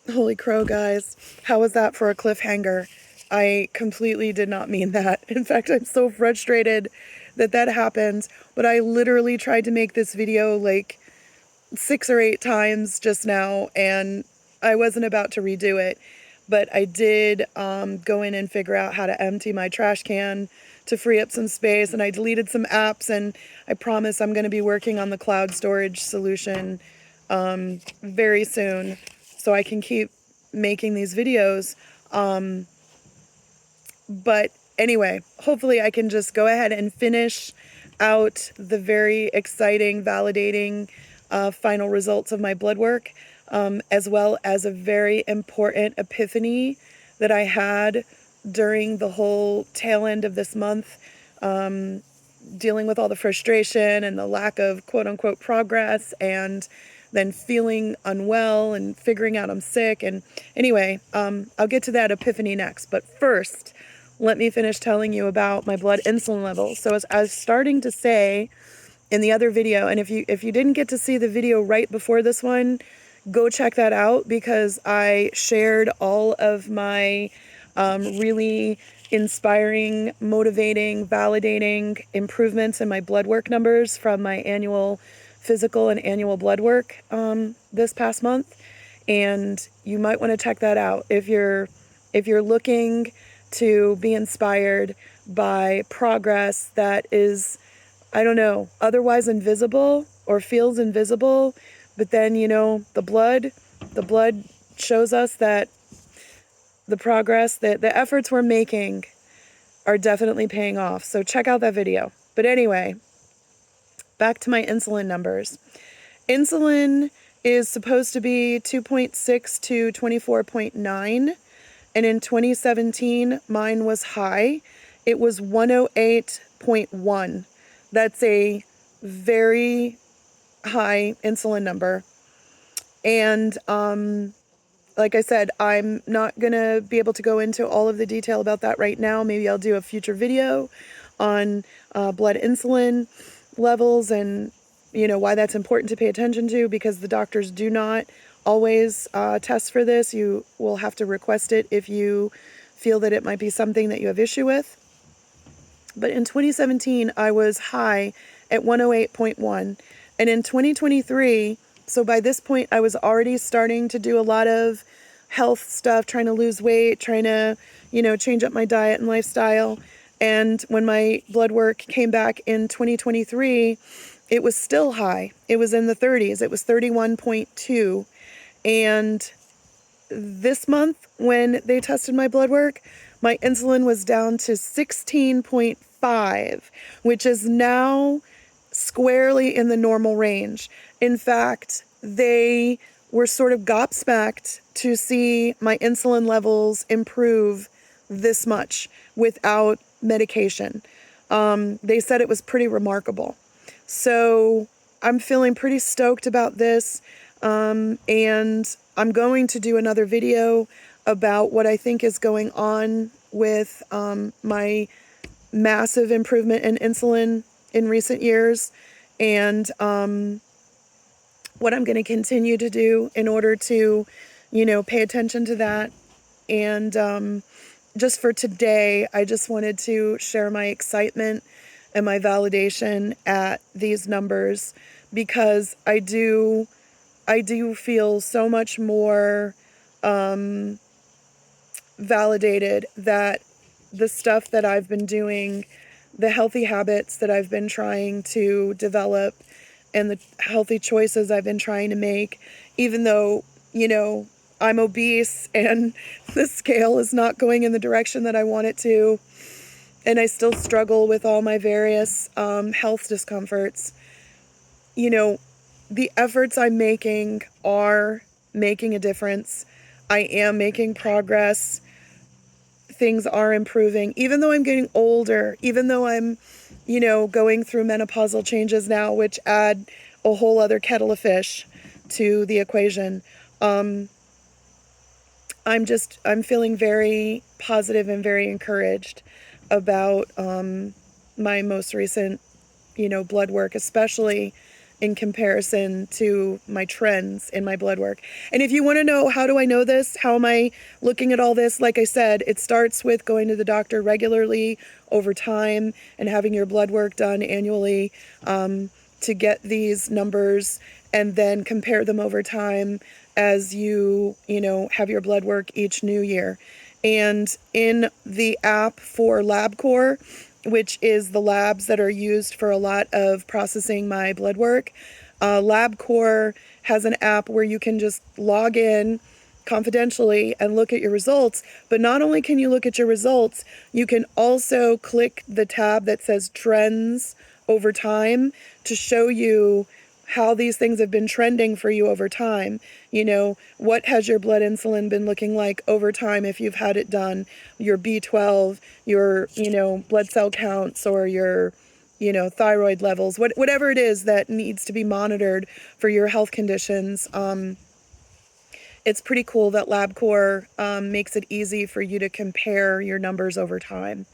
Holy crow, guys. How was that for a cliffhanger? I completely did not mean that. In fact, I'm so frustrated that that happened. But I literally tried to make this video like 6 or 8 times just now, and I wasn't about to redo it. But I did go in and figure out how to empty my trash can to free up some space, and I deleted some apps, and I promise I'm going to be working on the cloud storage solution very soon so I can keep making these videos. But anyway, hopefully I can just go ahead and finish out the very exciting, validating final results of my blood work, as well as a very important epiphany that I had during the whole tail end of this month, dealing with all the frustration and the lack of quote-unquote progress, and then feeling unwell and figuring out I'm sick. And anyway, I'll get to that epiphany next. But first, let me finish telling you about my blood insulin levels. So as I was starting to say in the other video, and if you didn't get to see the video right before this one, go check that out, because I shared all of my really inspiring, motivating, validating improvements in my blood work numbers from my annual physical and annual blood work this past month. And you might want to check that out if you're looking to be inspired by progress that is, I don't know, otherwise invisible or feels invisible. But then, the blood shows us that the progress, that the efforts we're making are definitely paying off. So check out that video. But anyway, back to my insulin numbers. Insulin is supposed to be 2.6 to 24.9. And in 2017, mine was high. It was 108.1. That's a very high insulin number. And like I said, I'm not going to be able to go into all of the detail about that right now. Maybe I'll do a future video on blood insulin levels and, why that's important to pay attention to, because the doctors do not always test for this. You will have to request it if you feel that it might be something that you have issue with. But in 2017, I was high at 108.1. And in 2023, so by this point, I was already starting to do a lot of health stuff, trying to lose weight, trying to, change up my diet and lifestyle. And when my blood work came back in 2023, it was still high. It was in the 30s. It was 31.2. And this month, when they tested my blood work, my insulin was down to 16.5, which is now squarely in the normal range. In fact, they were sort of gobsmacked to see my insulin levels improve this much without medication. They said it was pretty remarkable. So I'm feeling pretty stoked about this. And I'm going to do another video about what I think is going on with my massive improvement in insulin in recent years, and what I'm going to continue to do in order to, pay attention to that. And just for today, I just wanted to share my excitement and my validation at these numbers, because I do feel so much more validated that the stuff that I've been doing, the healthy habits that I've been trying to develop, and the healthy choices I've been trying to make, even though, I'm obese and the scale is not going in the direction that I want it to, and I still struggle with all my various health discomforts, the efforts I'm making are making a difference. I am making progress. Things are improving, even though I'm getting older, even though I'm, going through menopausal changes now, which add a whole other kettle of fish to the equation. I'm feeling very positive and very encouraged about my most recent, blood work, especially in comparison to my trends in my blood work. And if you want to know, how do I know this? How am I looking at all this? Like I said, it starts with going to the doctor regularly over time and having your blood work done annually to get these numbers, and then compare them over time as you have your blood work each new year. And in the app for LabCorp, which is the labs that are used for a lot of processing my blood work, LabCorp has an app where you can just log in confidentially and look at your results. But not only can you look at your results, you can also click the tab that says trends over time to show you how these things have been trending for you over time. What has your blood insulin been looking like over time if you've had it done, your B12, your, blood cell counts, or your, thyroid levels, whatever it is that needs to be monitored for your health conditions. It's pretty cool that LabCorp makes it easy for you to compare your numbers over time.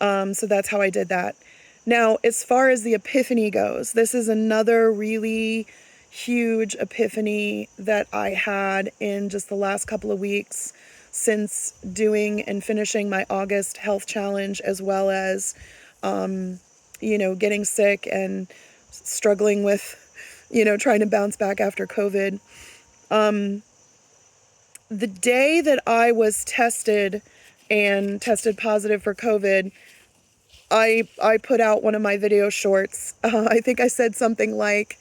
So that's how I did that. Now, as far as the epiphany goes, this is another really huge epiphany that I had in just the last couple of weeks since doing and finishing my August health challenge, as well as, getting sick and struggling with, trying to bounce back after COVID. The day that I was tested positive for COVID, I put out one of my video shorts. I think I said something like,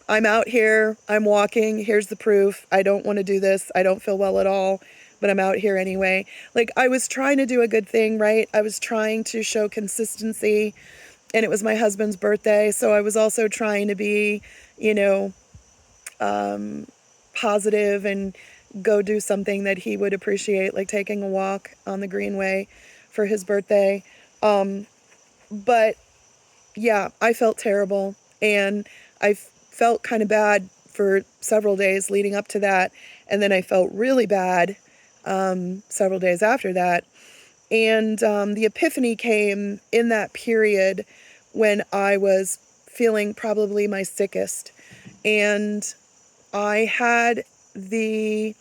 I'm out here, I'm walking, here's the proof. I don't want to do this. I don't feel well at all, but I'm out here anyway. Like, I was trying to do a good thing, right? I was trying to show consistency, and it was my husband's birthday. So I was also trying to be, positive and go do something that he would appreciate, like taking a walk on the Greenway for his birthday. But yeah, I felt terrible, and I felt kind of bad for several days leading up to that. And then I felt really bad several days after that. And the epiphany came in that period when I was feeling probably my sickest. And I had the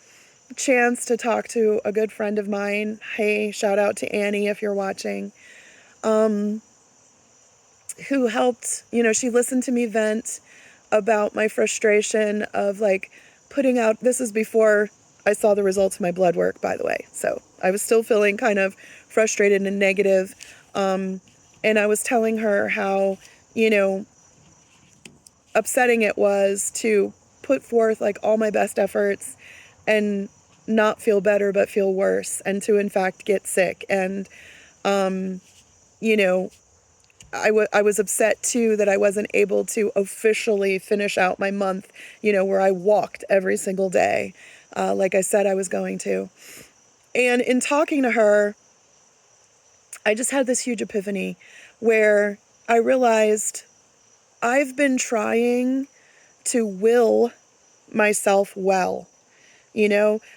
chance to talk to a good friend of mine. Hey, shout out to Annie if you're watching. Who helped, she listened to me vent about my frustration of like putting out, this is before I saw the results of my blood work, by the way. So I was still feeling kind of frustrated and negative. And I was telling her how, upsetting it was to put forth like all my best efforts and not feel better, but feel worse, and to in fact get sick. And, I was upset too that I wasn't able to officially finish out my month, where I walked every single day, like I said I was going to. And in talking to her, I just had this huge epiphany where I realized I've been trying to will myself well.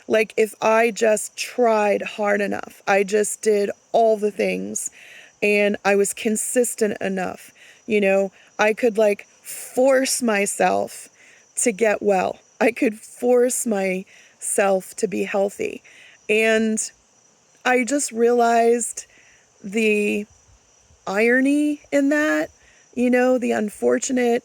Like if I just tried hard enough, I just did all the things, and I was consistent enough, I could like force myself to get well. I could force myself to be healthy. And I just realized the irony in that, the unfortunate,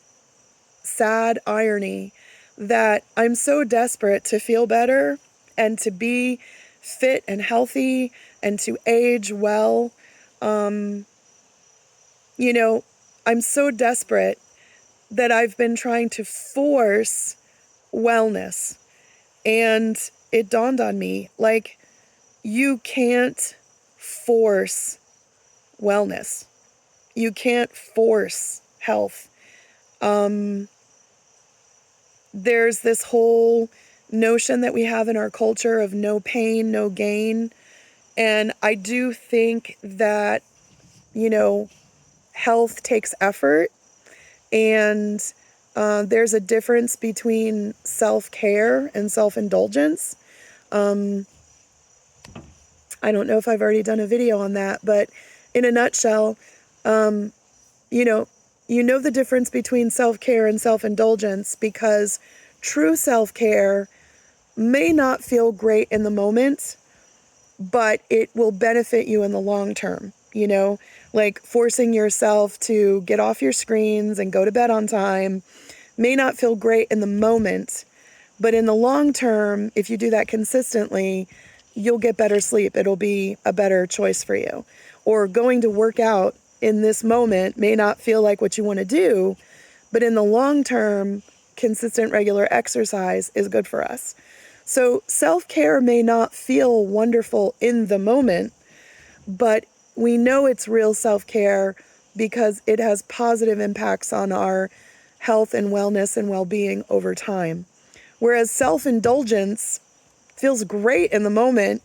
sad irony that I'm so desperate to feel better and to be fit and healthy and to age well. I'm so desperate that I've been trying to force wellness. And it dawned on me, like, you can't force wellness. You can't force health. There's this whole notion that we have in our culture of no pain, no gain. And I do think that, health takes effort, and there's a difference between self-care and self-indulgence. I don't know if I've already done a video on that, but in a nutshell, you know the difference between self-care and self-indulgence, because true self-care may not feel great in the moment, but it will benefit you in the long term. Like forcing yourself to get off your screens and go to bed on time may not feel great in the moment, but in the long term, if you do that consistently, you'll get better sleep. It'll be a better choice for you. Or going to work out in this moment may not feel like what you want to do, but in the long term, consistent regular exercise is good for us. So self-care may not feel wonderful in the moment, but we know it's real self-care because it has positive impacts on our health and wellness and well-being over time. Whereas self-indulgence feels great in the moment,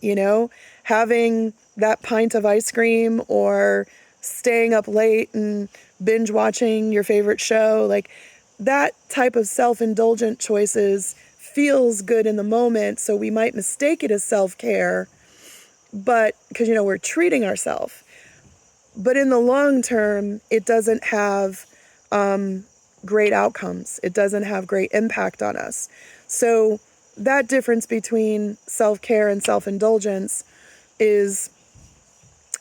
having that pint of ice cream or staying up late and binge watching your favorite show. Like that type of self-indulgent choices feels good in the moment. So we might mistake it as self-care, but because, we're treating ourselves. But in the long term, it doesn't have great outcomes. It doesn't have great impact on us. So that difference between self-care and self-indulgence is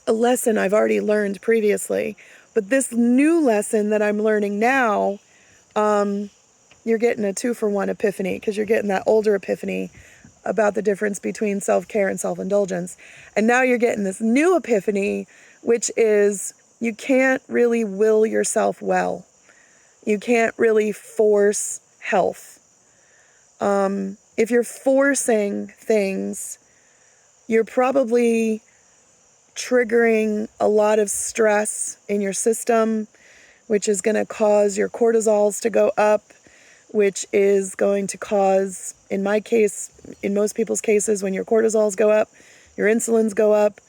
a lesson I've already learned previously. But this new lesson that I'm learning now, you're getting a 2-for-1 epiphany, because you're getting that older epiphany about the difference between self-care and self-indulgence. And now you're getting this new epiphany, which is you can't really will yourself well. You can't really force health. If you're forcing things, you're probably triggering a lot of stress in your system, which is going to cause your cortisols to go up, which is going to cause, in my case, in most people's cases, when your cortisols go up, your insulins go up.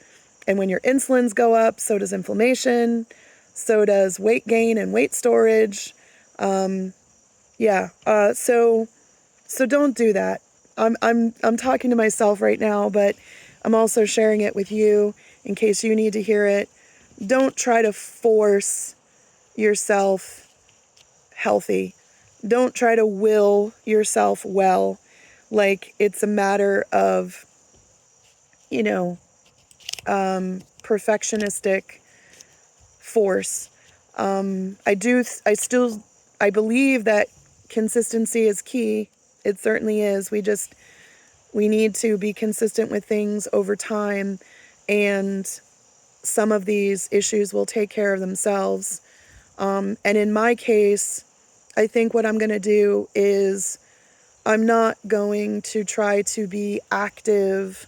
And when your insulins go up, so does inflammation, so does weight gain and weight storage. So don't do that. I'm talking to myself right now, but I'm also sharing it with you in case you need to hear it. Don't try to force yourself healthy. Don't try to will yourself well, like it's a matter of, perfectionistic force. I believe that consistency is key. It certainly is. We need to be consistent with things over time, and some of these issues will take care of themselves. And in my case, I think what I'm going to do is I'm not going to try to be active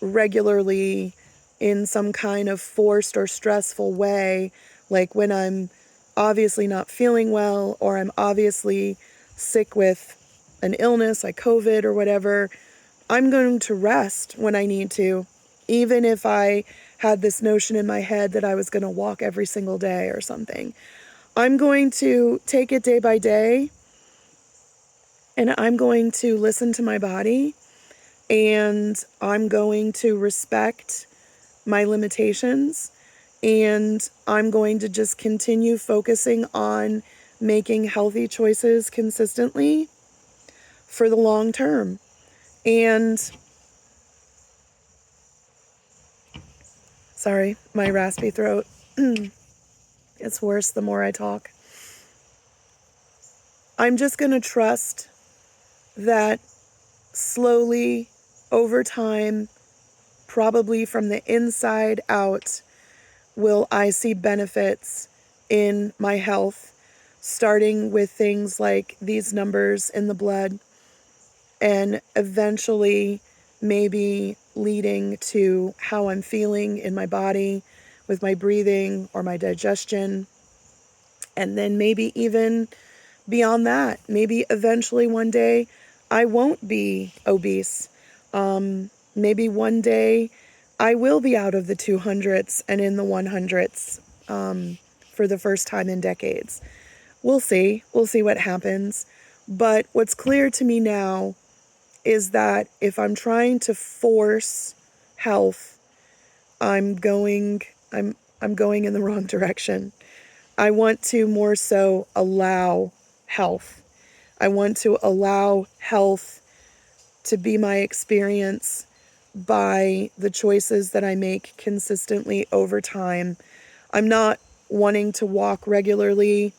regularly in some kind of forced or stressful way, like when I'm obviously not feeling well or I'm obviously sick with an illness like COVID or whatever. I'm going to rest when I need to, even if I had this notion in my head that I was going to walk every single day or something. I'm going to take it day by day, and I'm going to listen to my body, and I'm going to respect my limitations, and I'm going to just continue focusing on making healthy choices consistently for the long term. And sorry, my raspy throat. It's worse the more I talk. I'm just going to trust that slowly, over time, probably from the inside out, will I see benefits in my health, starting with things like these numbers in the blood, and eventually maybe leading to how I'm feeling in my body with my breathing or my digestion. And then maybe even beyond that, maybe eventually one day I won't be obese. Maybe one day I will be out of the 200s and in the 100s for the first time in decades. We'll see. We'll see what happens. But what's clear to me now is that if I'm trying to force health, I'm going in the wrong direction. I want to more so allow health. I want to allow health to be my experience by the choices that I make consistently over time. I'm not wanting to walk regularly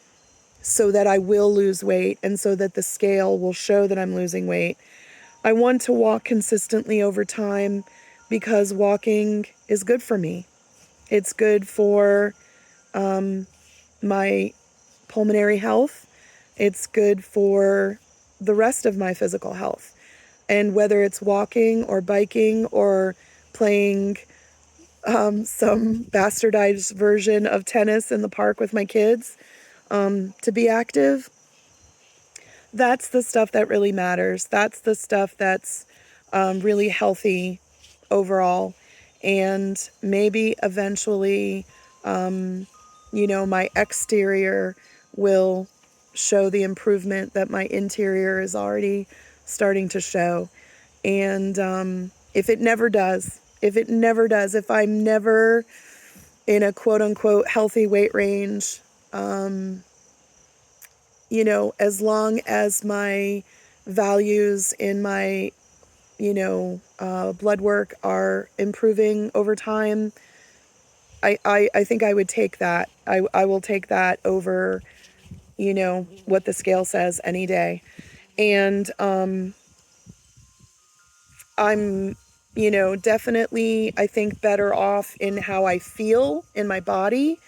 so that I will lose weight and so that the scale will show that I'm losing weight. I want to walk consistently over time because walking is good for me. It's good for my pulmonary health. It's good for the rest of my physical health. And whether it's walking or biking or playing some bastardized version of tennis in the park with my kids, to be active, that's the stuff that really matters. That's the stuff that's really healthy overall. And maybe eventually, my exterior will show the improvement that my interior is already starting to show. And if it never does, if I'm never in a quote unquote healthy weight range, as long as my values in my, blood work are improving over time, I think I would take that. I will take that over, what the scale says any day. And I'm, definitely, I think, better off in how I feel in my body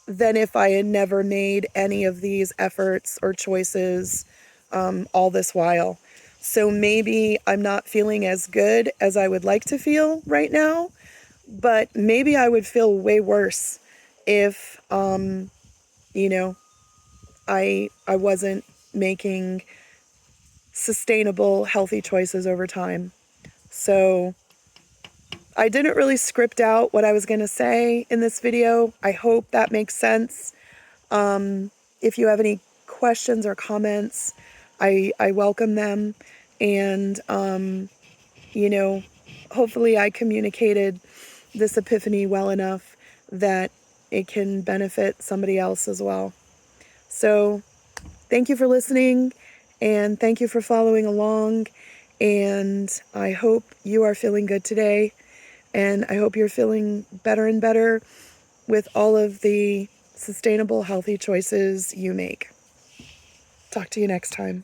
than if I had never made any of these efforts or choices all this while. So maybe I'm not feeling as good as I would like to feel right now, but maybe I would feel way worse if, I wasn't making sustainable, healthy choices over time. So I didn't really script out what I was going to say in this video. I hope that makes sense. If you have any questions or comments, I welcome them. And, hopefully I communicated this epiphany well enough that it can benefit somebody else as well. So thank you for listening, and thank you for following along. And I hope you are feeling good today. And I hope you're feeling better and better with all of the sustainable, healthy choices you make. Talk to you next time.